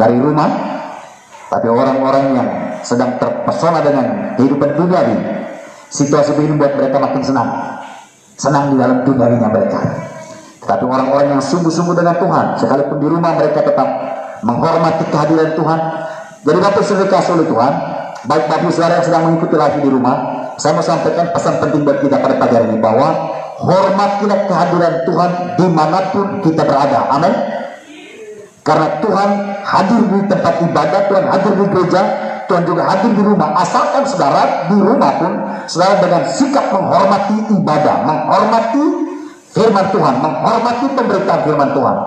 dari rumah, tapi orang-orang yang sedang terpesona dengan kehidupan duniawi, situasi begini buat mereka makin senang di dalam duniawinya mereka. Tetapi orang-orang yang sungguh-sungguh dengan Tuhan, sekalipun di rumah mereka tetap menghormati kehadiran Tuhan. Jadi Bapak sudah dikasih oleh Tuhan, baik Bapak saudara yang sedang mengikuti live di rumah, saya mau sampaikan pesan penting buat kita pada pagi hari ini, bahwa hormatilah kehadiran Tuhan dimanapun kita berada. Amin. Karena Tuhan hadir di tempat ibadah, Tuhan hadir di gereja, Tuhan juga hadir di rumah. Asalkan saudara di rumah pun saudara dengan sikap menghormati ibadah, menghormati firman Tuhan, menghormati pemberitaan firman Tuhan,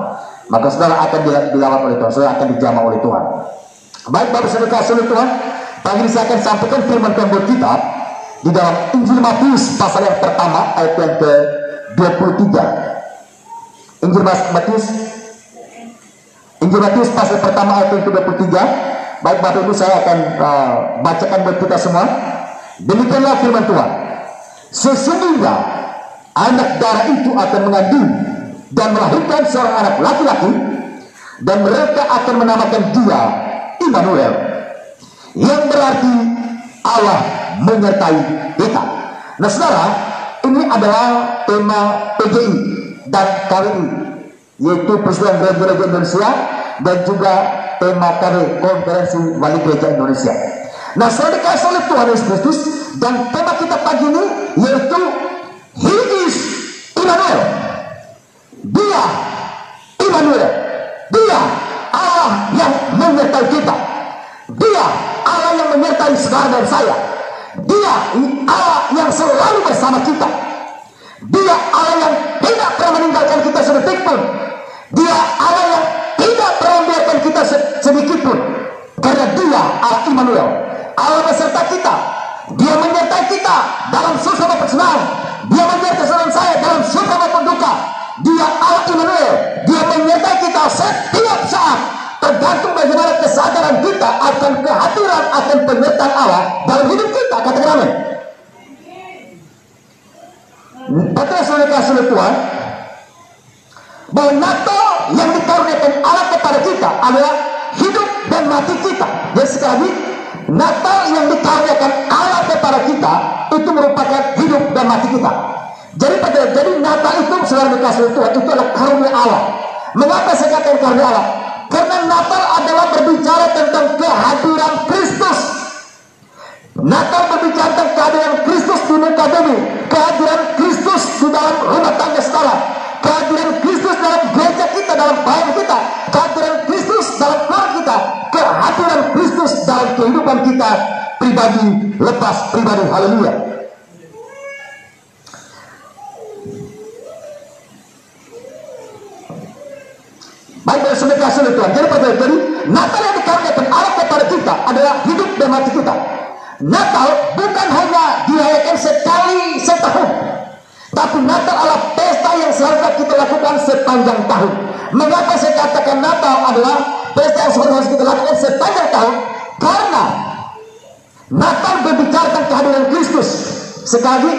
maka saudara akan dilawat oleh Tuhan, saudara akan dijamah oleh Tuhan. Baik Bapak saudara kasih oleh Tuhan, pagi ini saya akan sampaikan firman Tuhan buat kita di dalam Injil Matius pasal yang pertama ayat yang ke-23. Injil Matius pasal pertama ayat yang ke-23. Baik Bapak Ibu, saya akan bacakan buat kita semua. Demikianlah firman Tuhan. Sesungguhnya anak darah itu akan mengandung dan melahirkan seorang anak laki-laki, dan mereka akan menamakan dia Immanuel, yang berarti Allah menyertai kita. Nah saudara, ini adalah tema PGI dan KWI, yaitu Persatuan Gereja Indonesia, dan juga tema KW, Konferensi Wali Gereja Indonesia. Nah saudara dikasih oleh Tuhan Yesus Kristus, dan tema kita pagi ini yaitu He is Immanuel. Dia Immanuel, dia Allah yang menyertai kita, dia Allah yang menyertai saudara dan saya, dia Allah yang selalu bersama kita, dia Allah yang tidak pernah meninggalkan kita sedetik pun, dia Allah yang tidak pernah membiarkan kita sedikit pun, karena dia Allah Immanuel, Allah beserta kita. Dia menyertai kita dalam suka maupun senang, dia menyertai saudara saya dalam suka maupun duka. Dia Allah Immanuel, dia menyertai kita setiap saat, tergantung bagaimana kesadaran kita akan kehadiran, akan penyertaan Allah dalam hidup kita. Katakan amin. Betul saudara kasih oleh Tuhan, bahwa Natal yang dikaruniakan Allah kepada kita adalah hidup dan mati kita. Jadi sekali lagi, Natal yang dikaruniakan Allah kepada kita itu merupakan hidup dan mati kita. Jadi Natal itu saudara dikasih Tuhan, itu adalah karunia Allah. Mengapa saya katakan karunia Allah? Karena Natal adalah berbicara tentang kehadiran Kristus. Natal berbicara tentang kehadiran Kristus di muka bumi, kehadiran Kristus di dalam rumah tangga saudara, kehadiran Kristus dalam gereja kita, dalam pelayanan kita, kehadiran Kristus dalam keluarga kita, kehadiran Kristus dalam kehidupan kita pribadi, lepas pribadi. Haleluya. Baik, sudah kasih oleh Tuhan. Jadi Natal yang dikaruniakan Allah kepada kita adalah hidup dan mati kita. Natal bukan hanya dirayakan sekali setahun, tapi Natal adalah pesta yang seharusnya kita lakukan sepanjang tahun. Mengapa saya katakan Natal adalah pesta yang harus kita lakukan sepanjang tahun? Karena Natal berbicara tentang kehadiran Kristus. Sekali lagi,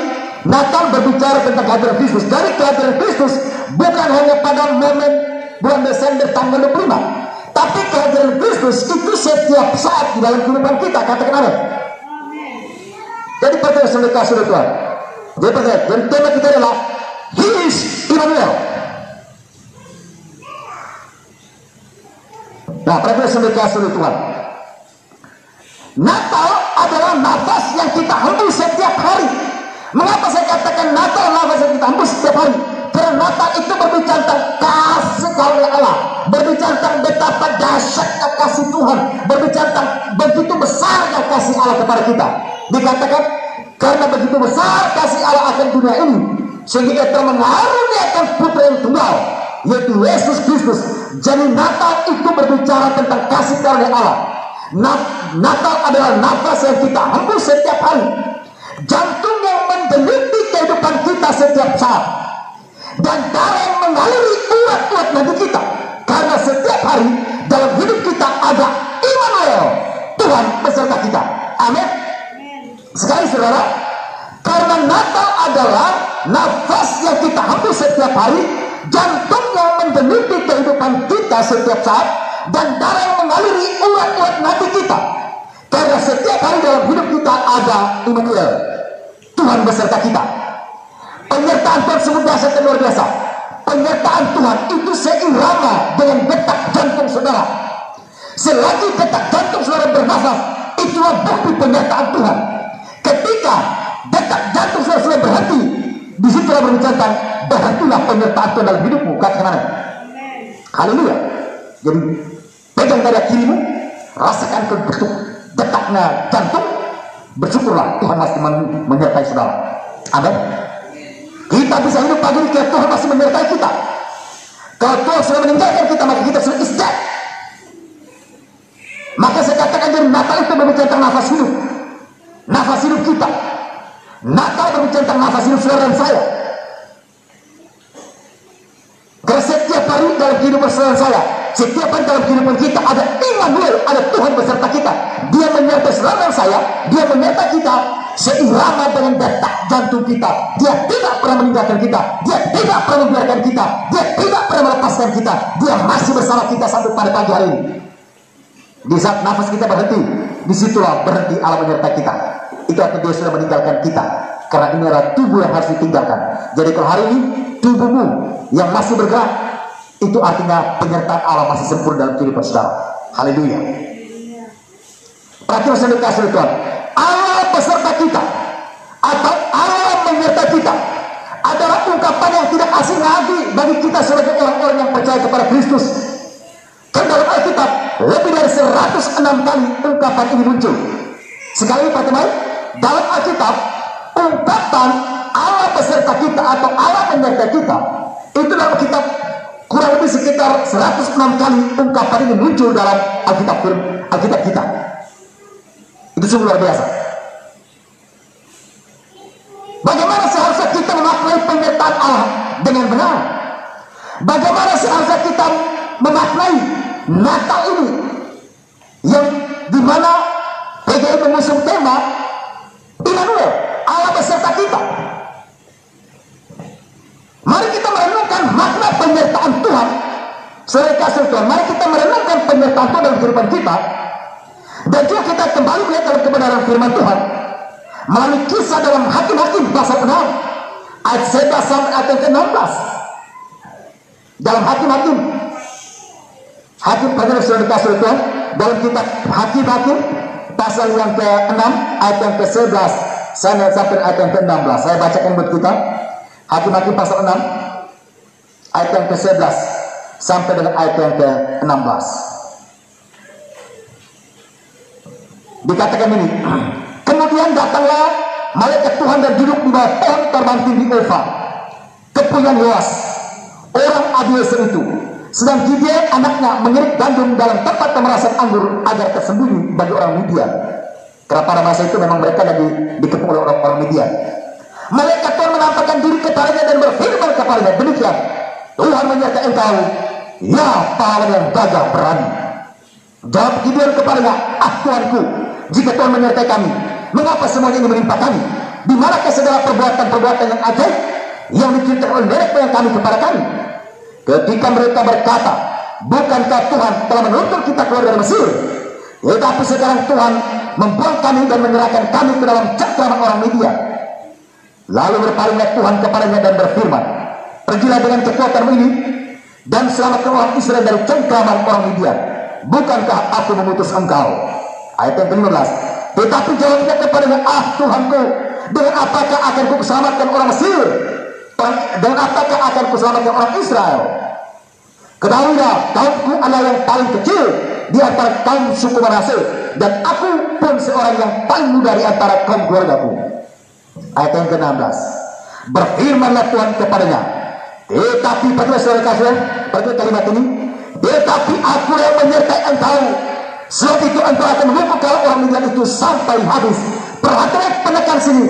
Natal berbicara tentang kehadiran Kristus. Dari kehadiran Kristus bukan hanya pada momen bulan Desember tanggal 25, tapi kehadiran Kristus itu setiap saat di dalam kehidupan kita. Katakan amin. Jadi pertanyaan sudah kasih oleh Tuhan. Jadi tema kita adalah He is Immanuel. Nah, pertanyaan sudah kasih oleh Tuhan. Natal adalah nafas yang kita hembus setiap hari. Mengapa saya katakan Natal nafas yang kita hembus setiap hari? Karena Natal itu berbicara tentang kasih karunia Allah, berbicara tentang betapa dahsyatnya kasih Tuhan, berbicara tentang begitu besarnya kasih Allah kepada kita. Dikatakan karena begitu besar kasih Allah akan dunia ini, sehingga Ia telah mengaruniakan Putra yang tunggal, yaitu Yesus Kristus. Jadi Natal itu berbicara tentang kasih karunia Allah. Natal adalah nafas yang kita hembus setiap hari, jantung yang mendeliti kehidupan kita setiap saat, dan darah yang mengaliri urat-urat nadi kita. Karena setiap hari dalam hidup kita ada Immanuel, Tuhan beserta kita. Amin. Sekali saudara, karena Natal adalah nafas yang kita hembus setiap hari, jantung yang mendeliti kehidupan kita setiap saat, dan darah yang mengaliri urat-urat nadi kita. Karena setiap hari dalam hidup kita ada Immanuel, Tuhan beserta kita. Penyertaan Tuhan sungguh dahsyat dan luar biasa. Penyertaan Tuhan itu seirama dengan detak jantung saudara. Selagi detak jantung saudara bernafas, itulah bukti penyertaan Tuhan. Ketika detak jantung saudara sudah berhenti, disitulah berbicara berhentilah penyertaan Tuhan dalam hidupmu. Katakan mana? Haleluya. Jadi pegang dada kirimu, rasakan kebetuk detaknya jantung, bersyukurlah Tuhan masih menyertai saudara. Amin. Kita bisa hidup pagi ini karena Tuhan masih menyertai kita. Kalau Tuhan sudah meninggalkan kita, maka kita sudah is dead. Maka saya katakan jadi Natal itu berbicara tentang nafas hidup. Nafas hidup kita. Natal berbicara tentang nafas hidup saudara dan saya. Karena setiap hari dalam kehidupan saudara dan saya, setiap hari dalam kehidupan kita ada Immanuel, ada Tuhan beserta kita. Dia menyertai saudara dan saya, dia menyertai kita seirama dengan detak jantung kita. Dia tidak pernah meninggalkan kita, dia tidak pernah membiarkan kita, dia tidak pernah melepaskan kita. Dia masih bersama kita sampai pada pagi hari ini. Di saat nafas kita berhenti, disitulah berhenti Allah menyertai kita. Itu artinya dia sudah meninggalkan kita. Karena ini adalah tubuh yang harus ditinggalkan. Jadi kalau hari ini tubuhmu yang masih bergerak, itu artinya penyertaan Allah masih sempurna dalam kehidupan saudara. Haleluya. Perhatikan saudara kasih Tuhan, Allah beserta kita atau Allah menyertai kita adalah ungkapan yang tidak asing lagi bagi kita sebagai orang-orang yang percaya kepada Kristus. Karena dalam Alkitab lebih dari 106 kali ungkapan ini muncul. Sekali Pak teman, dalam Alkitab ungkapan Allah beserta kita atau Allah menyertai kita itu dalam Alkitab kurang lebih sekitar 106 kali ungkapan ini muncul dalam Alkitab kita. Itu sungguh luar biasa. Bagaimana seharusnya kita memaknai penyertaan Allah dengan benar? Bagaimana seharusnya kita memaknai Natal ini yang dimana PGI mengusung tema Immanuel, Allah beserta kita. Mari kita merenungkan makna penyertaan Tuhan. Saudara kasih Tuhan, mari kita merenungkan penyertaan Tuhan dalam kehidupan kita. Dan juga kita kembali melihat dalam kebenaran firman Tuhan melalui kisah dalam Hakim-Hakim pasal 6 ayat 11 sampai ayat 16. Dalam Hakim-Hakim pada sudah dikasih Tuhan dalam kitab Hakim-Hakim pasal yang ke-6 ayat yang ke-11 sampai ayat yang ke-16. Saya bacakan buat kita. Hakim-Hakim pasal 6 ayat yang ke-11 sampai dengan ayat yang ke-16. Dikatakan ini, kemudian datanglah malaikat Tuhan dan duduk di bawah pohon terbang tinggi Eva, kepunyaan Yoas, orang Abiezer itu. Sedang Gideon anaknya mengirik gandum dalam tempat pemerasan anggur agar tersembunyi bagi orang Midian. Karena pada masa itu memang mereka lagi dikepung oleh orang Midian. Malaikat Tuhan menampakkan diri kepadanya dan berfirman kepadanya, demikian, Tuhan menyertai engkau, ya pahlawan yang gagah berani. Jawab Gideon kepadanya, Tuanku, jika Tuhan menyertai kami, mengapa semuanya ini menimpa kami? Di manakah segala perbuatan-perbuatan yang ajaib yang diceritakan oleh nenek moyang kami kepada kami? Ketika mereka berkata, bukankah Tuhan telah menuntun kita keluar dari Mesir? Tetapi sekarang Tuhan membuang kami dan menyerahkan kami ke dalam cengkraman orang Midian. Lalu berpalinglah Tuhan kepadanya dan berfirman, pergilah dengan kekuatanmu ini dan selamatkan orang Israel dari cengkraman orang Midian. Bukankah aku memutus engkau? Ayat yang ke-15. Tetapi jawabnya kepadanya, Tuhanku, dengan apakah akan ku selamatkan orang Mesir? Dengan apakah akan ku selamatkan orang Israel? Ketahuilah, kaumku adalah yang paling kecil di antara kaum suku Manase, dan aku pun seorang yang paling muda di antara kaum keluargaku. Ayat yang ke-16. Berfirmanlah Tuhan kepadanya, tetapi pada saudara kasih, pada kalimat ini, tetapi aku yang menyertai engkau, sebab itu engkau akan mengumpul kalau orang Midian itu sampai habis. Perhatikan penekan sini,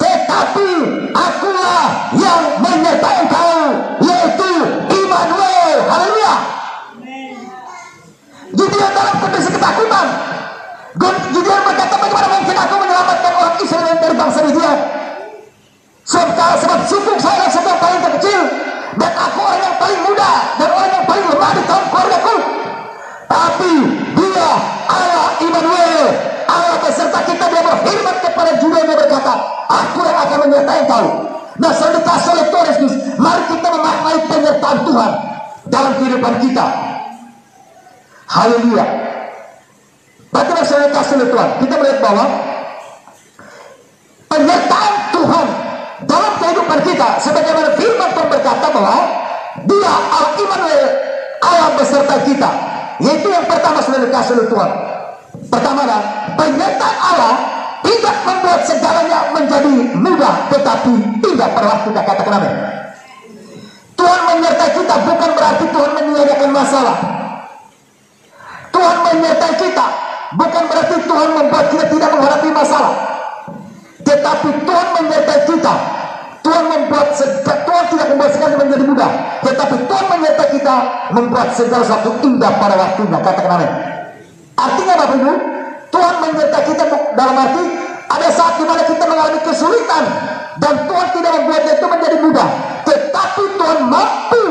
tetapi akulah yang menyertai engkau, yaitu Immanuel. Haleluya. Gideon dalam kondisi ketakutan. Gideon berkata, bagaimana mungkin aku menyelamatkan orang Israel dari bangsa Midian? Sebab suku saya suku yang paling terkecil, dan aku orang yang paling muda dan orang yang paling lemah di kaum keluargaku. tetapi Dia Allah Immanuel, Allah beserta kita. Dia berfirman kepada Juda, Dia berkata, aku yang akan menyertai engkau. Nah, saudara dikasih oleh Tuhan Yesus, mari kita memaknai penyertaan Tuhan dalam kehidupan kita. Haleluya. Bagaimana saudara dikasih oleh Tuhan? Kita melihat bahwa penyertaan Tuhan dalam kehidupan kita, sebagaimana firman Tuhan berkata bahwa Dia Allah Immanuel, Allah beserta kita. Yaitu yang pertama sudah dikasih oleh Tuhan. Pertama, penyertaan Allah tidak membuat segalanya menjadi mudah, tetapi tidak pada waktu kita. Katakan amin. Tuhan menyertai kita bukan berarti Tuhan menyediakan masalah. Tuhan menyertai kita bukan berarti Tuhan membuat kita tidak menghadapi masalah. Tetapi Tuhan menyertai kita. Tuhan tidak membuat segala menjadi mudah, tetapi Tuhan menyertai kita membuat segala sesuatu indah pada waktunya. Katakan amin. Artinya Bapak Ibu, Tuhan menyertai kita dalam arti ada saat dimana kita mengalami kesulitan dan Tuhan tidak membuatnya itu menjadi mudah, tetapi Tuhan mampu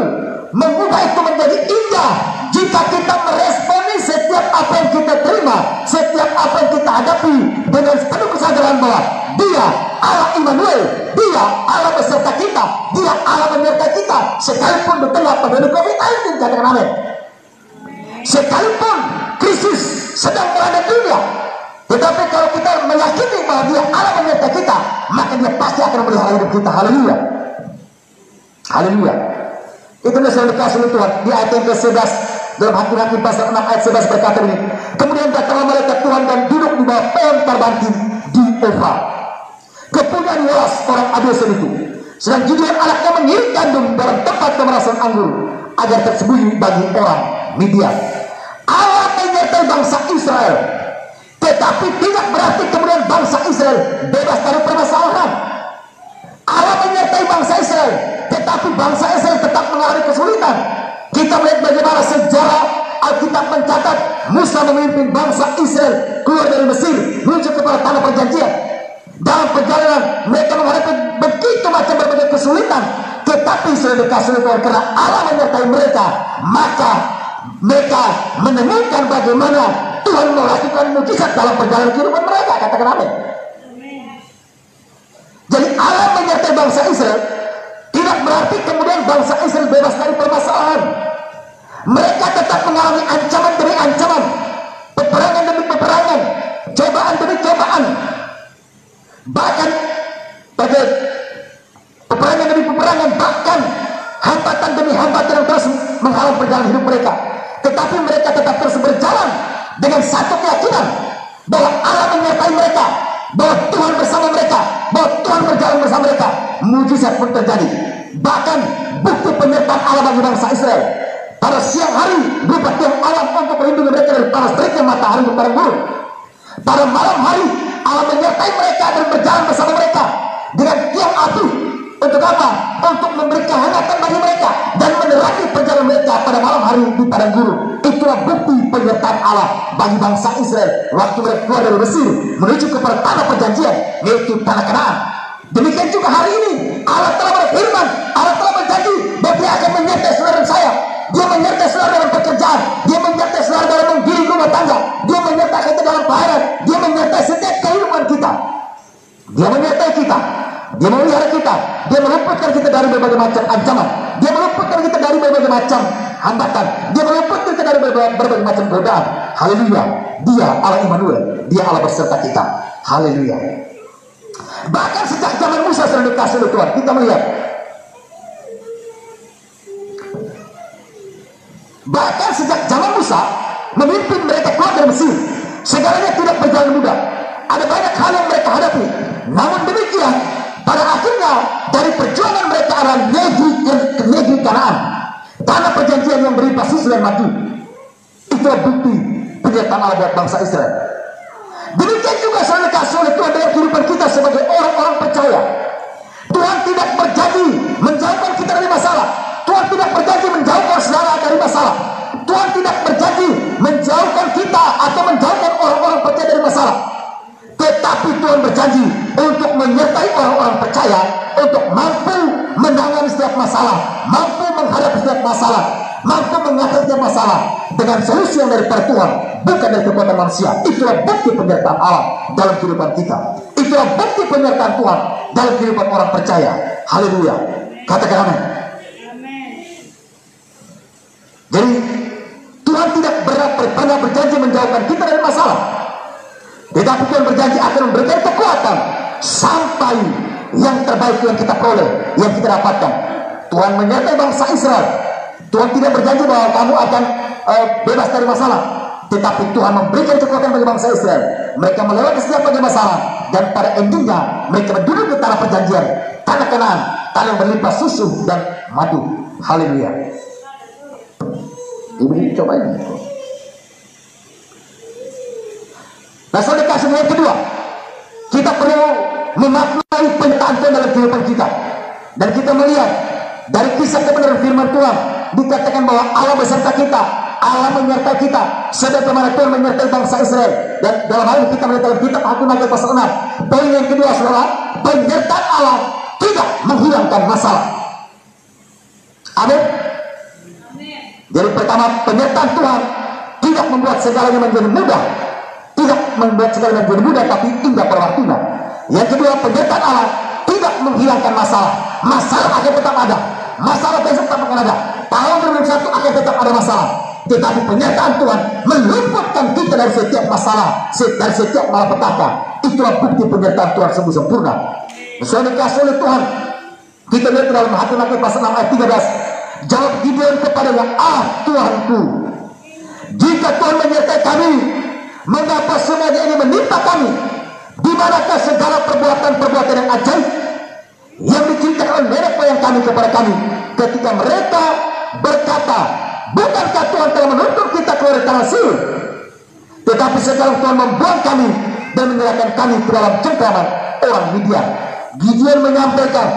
mengubah itu menjadi indah jika kita meresponi setiap apa yang kita terima, setiap apa yang kita hadapi dengan penuh kesadaran bahwa Dia Allah Immanuel, Dia Allah beserta kita, Dia Allah menyertai kita sekalipun di tengah pandemi COVID-19. Katakan amin. Sekalipun krisis sedang melanda dunia, tetapi kalau kita meyakini bahwa Dia Allah menyertai kita, maka Dia pasti akan memelihara hidup kita. Haleluya. Haleluya. Itu yang saya dikasih oleh Tuhan di ayat yang ke-11 dalam Hakim-Hakim pasal 6 ayat 11 berkata ini, kemudian datanglah malaikat Tuhan dan duduk di bawah pohon terbangking di Ofra, kepunyaan Yoas orang Abiesem itu. Sedang Gideon anaknya mengirit gandum dalam tempat pemerasan anggur agar tersembunyi bagi orang Midian. Allah menyertai bangsa Israel, tetapi tidak berarti kemudian bangsa Israel bebas dari permasalahan. Allah menyertai bangsa Israel, tetapi bangsa Israel tetap mengalami kesulitan. Kita melihat bagaimana sejarah Alkitab mencatat Musa memimpin bangsa Israel keluar dari Mesir menuju kepada tanah perjanjian. Dalam perjalanan mereka menghadapi begitu macam berbagai kesulitan, tetapi sudah dikasih Tuhan karena Allah menyertai mereka, maka mereka menemukan bagaimana Tuhan melakukan mujizat dalam perjalanan kehidupan mereka. Katakan amin. Jadi Allah menyertai bangsa Israel tidak berarti kemudian bangsa Israel bebas dari permasalahan. Mereka tetap mengalami ancaman demi ancaman, peperangan demi peperangan, cobaan demi cobaan. Bahkan pada peperangan demi peperangan, bahkan hambatan demi hambatan yang terus menghalang perjalanan hidup mereka. Tetapi mereka tetap terus berjalan dengan satu keyakinan bahwa Allah menyertai mereka, bahwa Tuhan bersama mereka, bahwa Tuhan berjalan bersama mereka. Mujizat pun terjadi. Bahkan bukti penyertaan Allah bagi bangsa Israel pada siang hari berupa tiang alam untuk melindungi mereka dari panas teriknya matahari di padang gurun. Pada malam hari Allah menyertai mereka dan berjalan bersama mereka dengan tiang api. Untuk apa? Untuk memberi kehangatan bagi mereka dan menerangi perjalanan mereka pada malam hari di padang gurun. Itulah bukti penyertaan Allah bagi bangsa Israel waktu mereka keluar dari Mesir menuju kepada tanah perjanjian, yaitu tanah Kanaan. Demikian juga hari ini Allah telah berfirman, Allah telah berjanji bahwa Dia akan menyertai saudara dan saya. Dia menyertai saudara dalam pekerjaan, Dia menyertai saudara dalam menggiring rumah tangga, Dia menyertai kita dalam pelayanan, Dia menyertai setiap kehidupan kita. Dia menyertai kita, Dia memelihara kita, Dia meluputkan kita dari berbagai macam ancaman, Dia meluputkan kita dari berbagai macam hambatan, Dia meluputkan kita dari berbagai macam godaan. Haleluya. Dia Allah Immanuel, Dia Allah beserta kita. Haleluya. Bahkan sejak zaman Musa sudah dikasih oleh Tuhan, kita melihat bahkan sejak zaman Musa memimpin mereka keluar dari Mesir, segalanya tidak berjalan mudah. Ada banyak hal yang mereka hadapi. Namun demikian, pada akhirnya dari perjuangan mereka arah negeri Kanaan, tanah perjanjian yang berlimpah susu dan madu. Itulah bukti penyertaan Allah buat bangsa Israel. Demikian juga saudara kasih oleh Tuhan dalam kehidupan kita sebagai orang-orang percaya. Tuhan tidak berjanji menjauhkan kita dari masalah. Tuhan tidak berjanji menjauhkan saudara dari masalah. Tuhan tidak berjanji menjauhkan kita atau menjauhkan orang-orang percaya dari masalah. Tetapi Tuhan berjanji untuk menyertai orang-orang percaya untuk mampu menangani setiap masalah, mampu menghadapi setiap masalah, mampu mengatasi setiap masalah dengan solusi yang dari Tuhan, bukan dari kekuatan manusia. Itulah bukti penyertaan Allah dalam kehidupan kita. Itulah bukti penyertaan Tuhan dalam kehidupan orang percaya. Haleluya. Katakan amin. Jadi Tuhan tidak pernah berjanji menjauhkan kita dari masalah, tetapi Tuhan berjanji akan memberikan kekuatan sampai yang terbaik yang kita peroleh, yang kita dapatkan. Tuhan menyertai bangsa Israel. Tuhan tidak berjanji bahwa kamu akan bebas dari masalah, tetapi Tuhan memberikan kekuatan bagi bangsa Israel. Mereka melewati setiap bagai masalah, dan pada endingnya mereka duduk di tanah perjanjian, tanah Kanaan, tanah yang berlimpah susu dan madu. Haleluya. Ibu coba ini. Nah, saudara kasih yang kedua, kita perlu memaknai penyertaan Tuhan dalam kehidupan kita. Dan kita melihat dari kisah kebenaran firman Tuhan, dikatakan bahwa Allah beserta kita, Allah menyertai kita, sebagaimana Tuhan menyertai bangsa Israel. Dan dalam hal ini kita melihat dalam kitab Hakim ayat pasal 6. Poin yang kedua, saudara, penyertaan Allah tidak menghilangkan masalah. Amin. Jadi pertama, penyertaan Tuhan tidak membuat segalanya menjadi mudah, tidak membuat segalanya menjadi mudah, tapi indah pada waktunya. Yang kedua, penyertaan Allah tidak menghilangkan masalah. Masalah akan tetap ada, masalah besok tetap akan ada, tahun 2021 akan tetap ada masalah. Tetapi penyertaan Tuhan meluputkan kita dari setiap masalah, dari setiap malapetaka. Itulah bukti penyertaan Tuhan sungguh sempurna. Misalnya dikasih oleh Tuhan, kita lihat dalam Hakim pasal 6 ayat 13. Jawab Gideon kepadanya, Tuhanku, jika Tuhan menyertai kami, mengapa semuanya ini menimpa kami? Di manakah segala perbuatan-perbuatan yang ajaib yang diceritakan oleh nenek moyang kami kepada kami, ketika mereka berkata, bukankah Tuhan telah menuntun kita keluar dari tanah Sion? Tetapi sekarang Tuhan membuang kami dan menyerahkan kami ke dalam cengkraman orang Midian. Gideon menyampaikan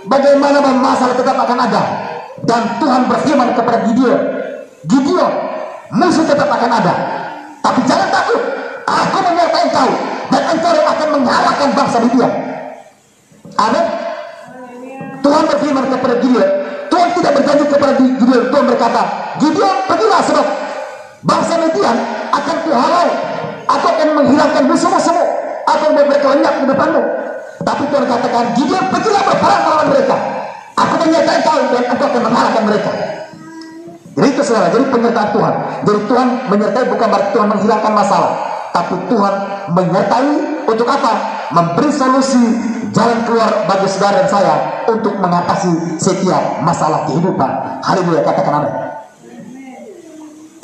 bagaimana masalah tetap akan ada. Dan Tuhan berfirman kepada Gideon, musuh tetap akan ada, tapi jangan takut, aku menyertai engkau, dan engkau akan mengalahkan bangsa Midian. Amin. Tuhan berfirman kepada Gideon. Tuhan tidak berjanji kepada Gideon. Tuhan berkata, Gideon, pergilah, sebab bangsa Midian akan kuhalau, aku akan menghilangkan musuh-musuhmu, akan mereka lenyap di depanmu. Tapi Tuhan katakan, Gideon, pergilah berperang melawan mereka, aku menyertai engkau dan engkau akan mengalahkan mereka. Jadi itu saudara, jadi penyertaan Tuhan. Jadi Tuhan menyertai bukan berarti Tuhan menghilangkan masalah, tapi Tuhan menyertai untuk apa? Memberi solusi, jalan keluar bagi saudara dan saya untuk mengatasi setiap masalah kehidupan. Haleluya, katakan amin.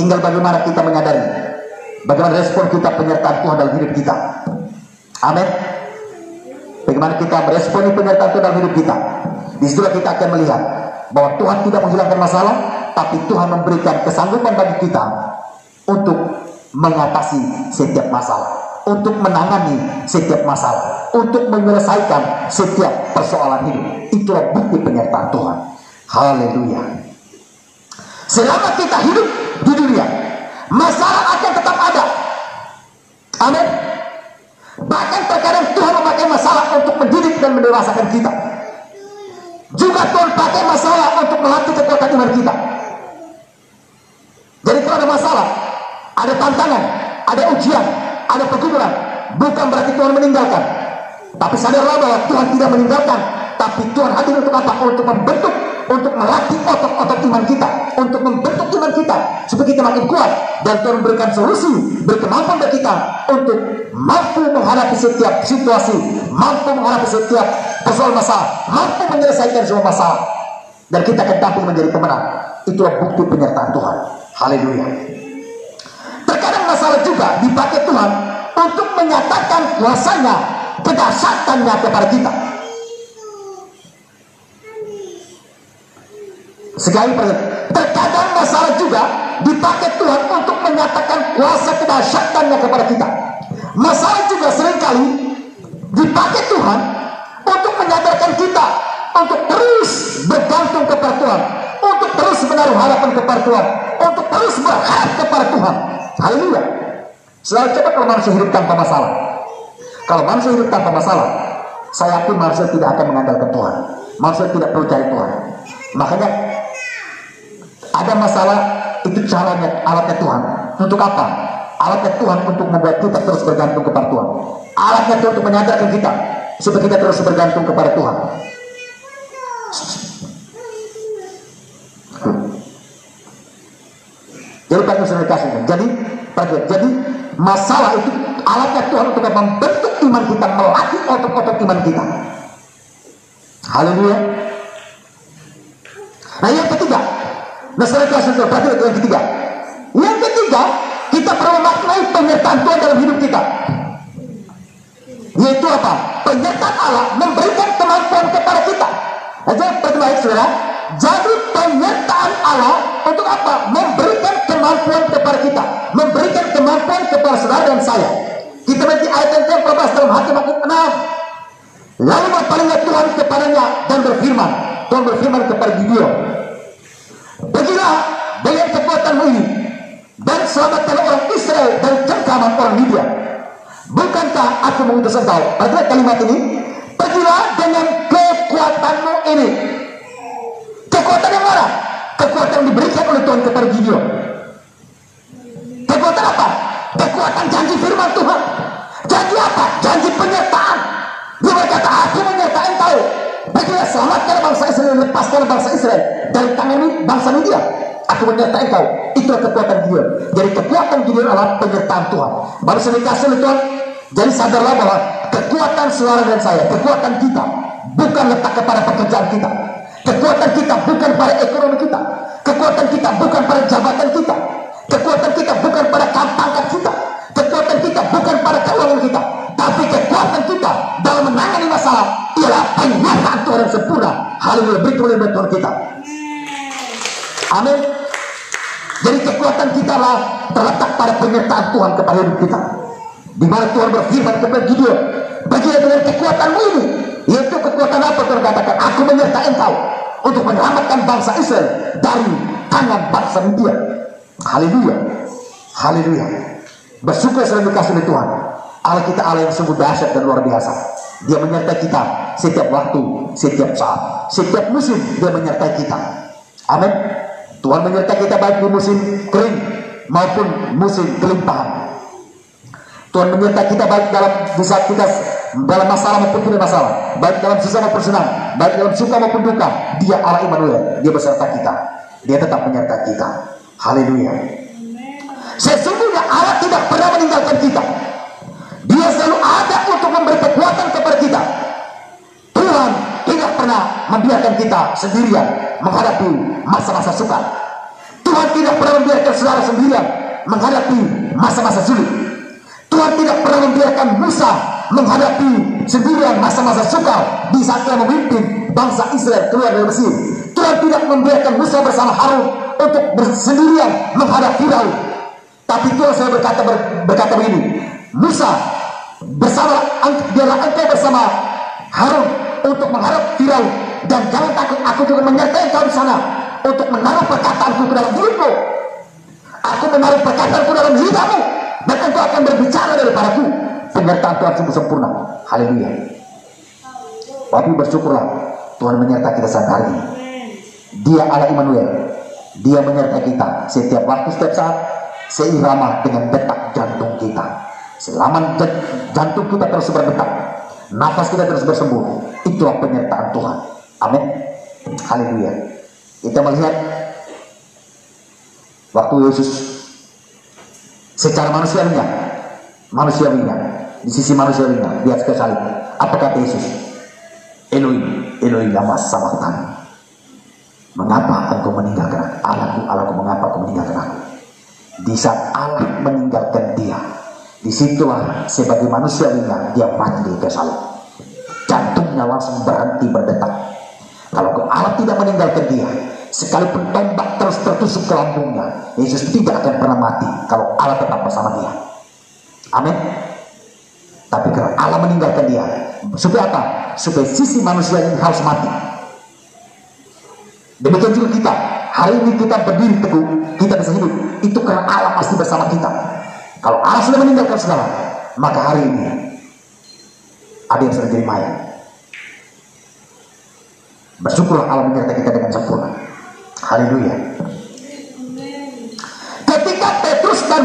Tinggal bagaimana kita menyadari, bagaimana respon kita penyertaan Tuhan dalam hidup kita. Amin. Bagaimana kita meresponi penyertaan Tuhan dalam hidup kita. Di situ kita akan melihat bahwa Tuhan tidak menghilangkan masalah, tapi Tuhan memberikan kesanggupan bagi kita untuk mengatasi setiap masalah, untuk menangani setiap masalah, untuk menyelesaikan setiap persoalan hidup. Itulah bukti penyertaan Tuhan. Haleluya. Selama kita hidup di dunia, masalah akan tetap ada. Amin. Bahkan terkadang Tuhan memakai masalah untuk mendidik dan mendewasakan kita. Juga Tuhan pakai masalah untuk melatih kekuatan iman kita. Jadi kalau ada masalah, ada tantangan, ada ujian, ada pergumulan, bukan berarti Tuhan meninggalkan. Tapi sadarlah bahwa Tuhan tidak meninggalkan, tapi Tuhan hadir untuk apa? Untuk membentuk, untuk melatih otot-otot iman kita, untuk membentuk iman kita supaya kita makin kuat. Dan Tuhan memberikan solusi, berkemampuan bagi kita untuk mampu menghadapi setiap situasi, mampu menghadapi setiap persoalan masalah, mampu menyelesaikan semua masalah, dan kita akan tampil menjadi pemenang. Itulah bukti penyertaan Tuhan. Haleluya. Terkadang masalah juga dipakai Tuhan untuk menyatakan kuasanya, kedahsyatannya kepada kita. Sekali terkadang masalah juga dipakai Tuhan untuk menyatakan kuasa kedahsyatannya kepada kita. Masalah juga seringkali dipakai Tuhan untuk menyadarkan kita untuk terus bergantung kepada Tuhan, untuk terus menaruh harapan kepada Tuhan, untuk terus berharap kepada Tuhan. Haleluya. Selalu coba kalau manusia hidup tanpa masalah. Kalau manusia hidup tanpa masalah, saya yakin manusia tidak akan mengandalkan Tuhan. Manusia tidak perlu cari Tuhan. Makanya ada masalah, itu caranya, alatnya Tuhan. Untuk apa? Alatnya Tuhan untuk membuat kita terus bergantung kepada Tuhan. Alatnya Tuhan untuk menyadarkan kita supaya kita terus bergantung kepada Tuhan. Jadi Pak Nusra kasih. Jadi masalah itu alatnya Tuhan untuk membentuk iman kita, melatih otot-otot iman kita. Haleluya. Nah yang ketiga, Nusra kasih berarti itu yang ketiga. Yang ketiga, kita perlu memaknai penyertaan Tuhan dalam hidup kita. Yaitu apa? Penyertaan Allah memberikan kemampuan kepada kita. Jadi baik saudara, jadi penyertaan Allah untuk apa? Memberikan kemampuan kepada kita, memberikan kemampuan kepada saudara dan saya. Kita baca ayat yang ke-14 dalam Hakim 6. Lalu berpalinglah Tuhan kepadanya dan berfirman. Tuhan berfirman kepada Gideon, "Pergilah dengan kekuatanmu ini dan selamatkan orang Israel dari cengkraman orang Midian. Bukankah aku mengutus engkau?" Perhatikan kalimat ini. Pergilah dengan kekuatanmu ini. Kekuatan yang mana? Kekuatan yang diberikan oleh Tuhan kepada Gideon. Kekuatan apa? Kekuatan janji firman Tuhan. Janji apa? Janji penyertaan. Dia berkata, "Aku menyertai engkau. Pergilah selamatkan bangsa Israel, lepaskan bangsa Israel dari tangan bangsa Midian. Aku menyertai engkau." Itulah kekuatan Gideon. Jadi kekuatan Gideon adalah penyertaan Tuhan. Baru saya dikasih oleh Tuhan. Jadi sadarlah bahwa kekuatan saudara dan saya, kekuatan kita bukan letak kepada pekerjaan kita. Kekuatan kita bukan pada ekonomi kita. Kekuatan kita bukan pada jabatan kita. Kekuatan kita bukan pada pangkat kita. Kekuatan kita bukan pada keuangan kita. Tapi kekuatan kita dalam menangani masalah ialah penyertaan Tuhan yang sempurna. Haleluya, berikan oleh Tuhan kita. Amin. Jadi kekuatan kita lah terletak pada penyertaan Tuhan kepada hidup kita. Di mana Tuhan berfirman kepada Gideon, "Bagilah dengan kekuatanmu ini." Yaitu kekuatan apa? Tuhan katakan, "Aku menyertai engkau untuk menyelamatkan bangsa Israel dari tangan bangsa Midian." Haleluya, haleluya. Bersyukur selalu dikasih oleh Tuhan. Allah kita Allah yang sungguh dahsyat dan luar biasa. Dia menyertai kita setiap waktu, setiap saat, setiap musim Dia menyertai kita. Amin. Tuhan menyertai kita baik di musim kering maupun musim kelimpahan. Tuhan menyertai kita baik di saat kita dalam masalah maupun tidak masalah, baik dalam susah maupun senang, baik dalam suka maupun duka. Dia Allah Immanuel, Dia beserta kita. Dia tetap menyertai kita. Haleluya. Sesungguhnya Allah tidak pernah meninggalkan kita. Dia selalu ada untuk memberi kekuatan kepada kita. Tuhan tidak pernah membiarkan kita sendirian menghadapi masa-masa sukar. Tuhan tidak pernah membiarkan saudara sendirian menghadapi masa-masa sulit. Tuhan tidak pernah membiarkan Musa menghadapi sendirian masa-masa sukar di saat Dia memimpin bangsa Israel keluar dari Mesir. Tuhan tidak membiarkan Musa bersama Harun untuk bersendirian menghadapi Firaun. Tapi Tuhan saya berkata begini, "Musa biarlah engkau bersama Harun untuk menghadap Firaun, dan jangan takut, aku juga menyertai engkau di sana untuk menaruh perkataanku ke dalam mulutmu. Aku menaruh perkataanku dalam lidahmu, dan engkau akan berbicara daripadaku." Penyertaan Tuhan sungguh sempurna. Haleluya. Tapi bersyukurlah Tuhan menyertai kita saat hari ini. Dia Allah Immanuel. Dia menyertai kita setiap waktu, setiap saat, seirama dengan detak jantung kita. Selama jantung kita terus berdetak, nafas kita terus bersembur, itulah penyertaan Tuhan. Amin. Haleluya. Kita melihat waktu Yesus secara manusiawinya, di sisi manusiawinya di atas salib, apa kata Yesus? "Elohim, Elohim lama sabachthani." Mengapa engkau meninggalkan aku? Allahku, Allahku, mengapa engkau meninggalkan aku? Di saat Allah meninggalkan dia, disitulah sebagai manusiawinya dia mati di kayu salib. Jantungnya langsung berhenti berdetak. Kalau Allah tidak meninggalkan dia, sekalipun tombak terus tertusuk ke lambungnya, Yesus tidak akan pernah mati kalau Allah tetap bersama dia. Amin. Tapi karena Allah meninggalkan dia, supaya apa? Supaya sisi manusia ini harus mati. Demikian juga kita. Hari ini kita berdiri teguh, kita bisa hidup, itu karena Allah pasti bersama kita. Kalau Allah sudah meninggalkan segala, maka hari ini ada yang sudah jadi mayat. Bersyukurlah Allah menyertai kita dengan sempurna. Haleluya.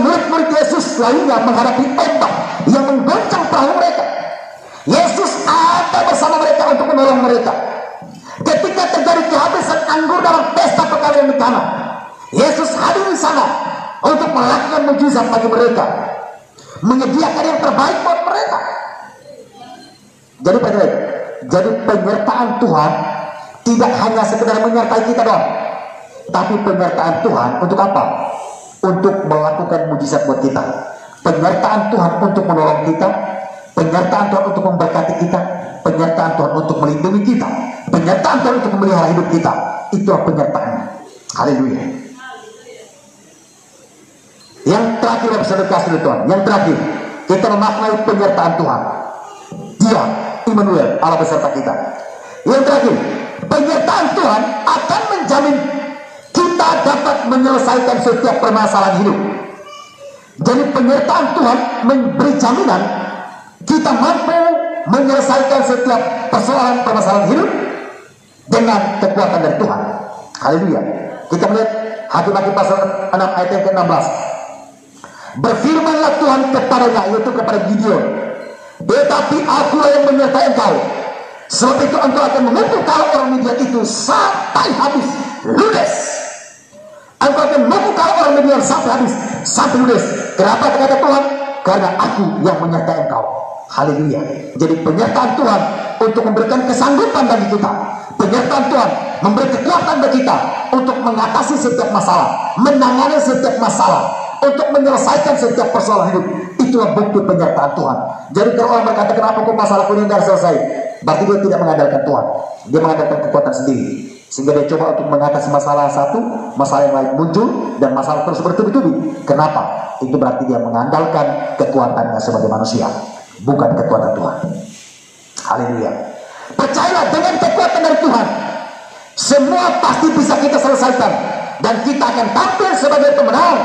murid-murid Yesus lainnya menghadapi ombak yang menggoncang perahu mereka, Yesus ada bersama mereka untuk menolong mereka. Ketika terjadi kehabisan anggur dalam pesta perkawinan di Kana, Yesus hadir di sana untuk melakukan mujizat bagi mereka, menyediakan yang terbaik buat mereka. Jadi penyertaan Tuhan tidak hanya sekedar menyertai kita doang, tapi penyertaan Tuhan untuk apa? Untuk melakukan mujizat buat kita. Penyertaan Tuhan untuk menolong kita, penyertaan Tuhan untuk memberkati kita, penyertaan Tuhan untuk melindungi kita, penyertaan Tuhan untuk memelihara hidup kita. Itulah penyertaannya. Haleluya. Yang terakhir, saudara Tuhan, yang terakhir, kita memaknai penyertaan Tuhan. Dia Immanuel, Allah beserta kita. Yang terakhir, penyertaan Tuhan akan menjamin kita dapat menyelesaikan setiap permasalahan hidup. Jadi penyertaan Tuhan memberi jaminan kita mampu menyelesaikan setiap permasalahan hidup dengan kekuatan dari Tuhan. Haleluya. Kita melihat Hakim-Hakim pasal 6 ayat yang ke-16. Berfirmanlah Tuhan kepadanya, yaitu kepada Gideon, tetapi akulah yang menyertai engkau, sebab itu engkau akan memukul kalau orang Midian itu sampai habis ludes. Engkau akan memukul kalau orang Midian sampai habis, sampai ludes. Kenapa kata Tuhan? Karena aku yang menyertai engkau. Haleluya. Jadi penyertaan Tuhan untuk memberikan kesanggupan bagi kita. Penyertaan Tuhan memberi kekuatan bagi kita untuk mengatasi setiap masalah, menangani setiap masalah, untuk menyelesaikan setiap persoalan hidup. Itulah bukti penyertaan Tuhan. Jadi kalau orang berkata, kenapa kok masalahku ini tidak selesai? Berarti dia tidak mengandalkan Tuhan. Dia mengandalkan kekuatan sendiri. Sehingga dia coba untuk mengatasi masalah satu, masalah yang lain muncul, dan masalah terus bertubi-tubi. Kenapa? Itu berarti dia mengandalkan kekuatannya sebagai manusia, bukan kekuatan Tuhan. Haleluya. Percayalah, dengan kekuatan dari Tuhan, semua pasti bisa kita selesaikan. Dan kita akan tampil sebagai pemenang,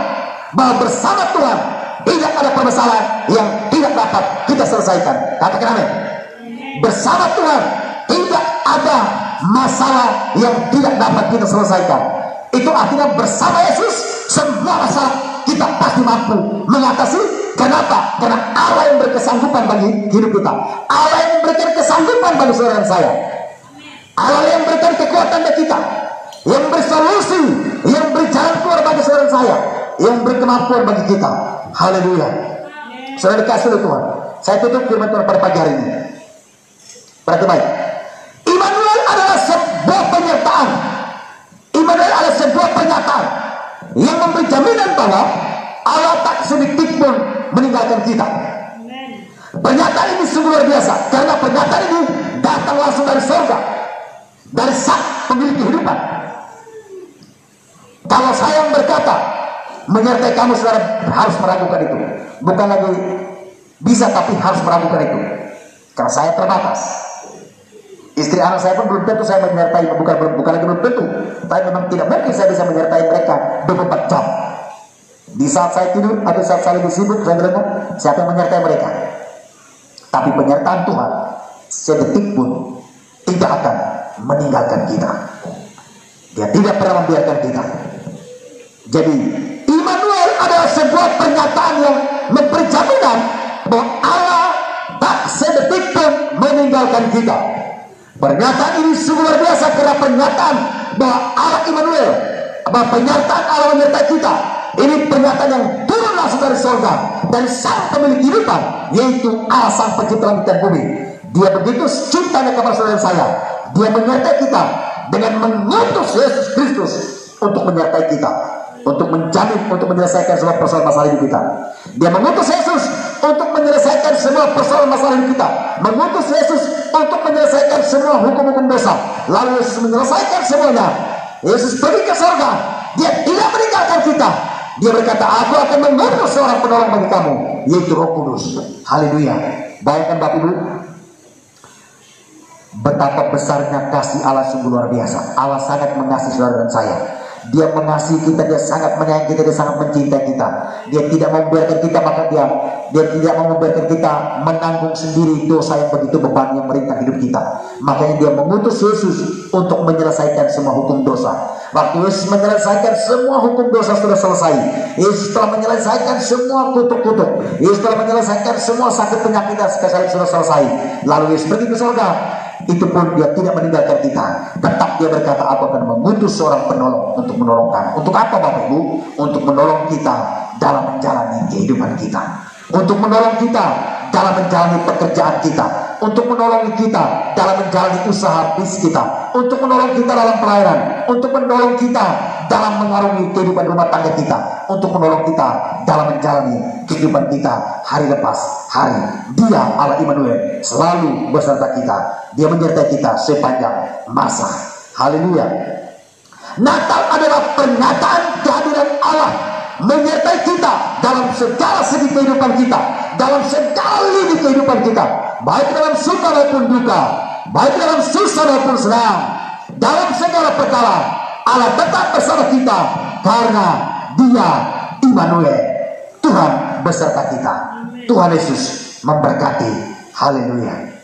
bahwa bersama Tuhan tidak ada permasalahan yang tidak dapat kita selesaikan. Katakan amin. Bersama Tuhan tidak ada masalah yang tidak dapat kita selesaikan. Itu artinya bersama Yesus semua masalah kita pasti mampu mengatasi. Kenapa? Karena Allah yang berkesanggupan bagi hidup kita. Allah yang memberikan kesanggupan bagi saudara dan saya. Allah yang memberikan kekuatan bagi kita, yang beri solusi, yang beri jalan keluar bagi saudara dan saya, yang beri kemampuan bagi kita. Haleluya. Saudara dikasih oleh Tuhan. Saya tutup firman Tuhan pada pagi hari ini. Perhatikan baik. Immanuel adalah sebuah penyertaan. Immanuel adalah sebuah pernyataan yang memberi jaminan bahwa Allah tak sedikit pun meninggalkan kita. Pernyataan ini sungguh luar biasa, karena pernyataan ini datang langsung dari surga, dari Sang Pemilik kehidupan. Kalau saya yang berkata menyertai kamu, saudara harus meragukan itu. Bukan lagi bisa, tapi harus meragukan itu. Karena saya terbatas. Istri anak saya pun belum tentu saya menyertai, bukan lagi belum tentu, tapi memang tidak mungkin saya bisa menyertai mereka 24 jam. Di saat saya tidur atau saat saya lebih sibuk, saya siapa yang menyertai mereka? Tapi penyertaan Tuhan sedetik pun tidak akan meninggalkan kita. Dia tidak pernah membiarkan kita. Jadi Immanuel adalah sebuah pernyataan yang memberi jaminan bahwa Allah tak sedetik pun meninggalkan kita. Pernyataan ini sungguh luar biasa, karena pernyataan bahwa Allah Immanuel, bahwa pernyataan Allah menyertai kita, ini pernyataan yang turun langsung dari surga, dari Sang Pemilik kehidupan, yaitu Allah Sang Pencipta langit dan bumi. Dia begitu cintanya kepada saudara saya. Dia menyertai kita dengan mengutus Yesus Kristus untuk menyertai kita, untuk menjamin, untuk menyelesaikan semua persoalan masalah hidup kita. Dia mengutus Yesus untuk menyelesaikan semua persoalan masalah hidup kita, mengutus Yesus untuk menyelesaikan semua hukum-hukum dosa. Lalu Yesus menyelesaikan semuanya. Yesus pergi ke surga. Dia tidak meninggalkan kita. Dia berkata, aku akan mengutus seorang penolong bagi kamu, yaitu Roh Kudus. Haleluya. Bayangkan Bapak Ibu, betapa besarnya kasih Allah sungguh luar biasa. Allah sangat mengasihi saudara dan saya. Dia mengasihi kita, dia sangat menyayangi kita, dia sangat mencintai kita. Dia tidak membiarkan kita, maka dia tidak mau membiarkan kita menanggung sendiri dosa yang begitu beban yang merintah hidup kita. Makanya dia mengutus Yesus untuk menyelesaikan semua hukum dosa. Waktu Yesus menyelesaikan semua hukum dosa sudah selesai. Yesus telah menyelesaikan semua kutuk-kutuk. Yesus telah menyelesaikan semua sakit penyakit dan sekali sudah selesai. Lalu Yesus pergi ke surga. Itu pun dia tidak meninggalkan kita. Tetap dia berkata, aku akan mengutus seorang penolong untuk menolong kami. Untuk apa Bapak Ibu? Untuk menolong kita dalam menjalani kehidupan kita, untuk menolong kita dalam menjalani pekerjaan kita, untuk menolong kita dalam menjalani usaha bisnis kita, untuk menolong kita dalam pelayanan, untuk menolong kita dalam mengarungi kehidupan rumah tangga kita, untuk menolong kita dalam menjalani kehidupan kita hari lepas hari. Dia Allah Immanuel selalu beserta kita. Dia menyertai kita sepanjang masa. Haleluya. Natal adalah pernyataan kehadiran Allah menyertai kita dalam segala segi kehidupan kita, dalam segala lini kehidupan kita, baik dalam suka maupun duka, baik dalam susah maupun senang. Dalam segala perkara Allah tetap bersama kita karena Dia Immanuel, Tuhan beserta kita. Tuhan Yesus memberkati. Haleluya.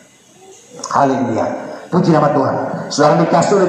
Haleluya. Puji nama Tuhan. Saudara dikasih oleh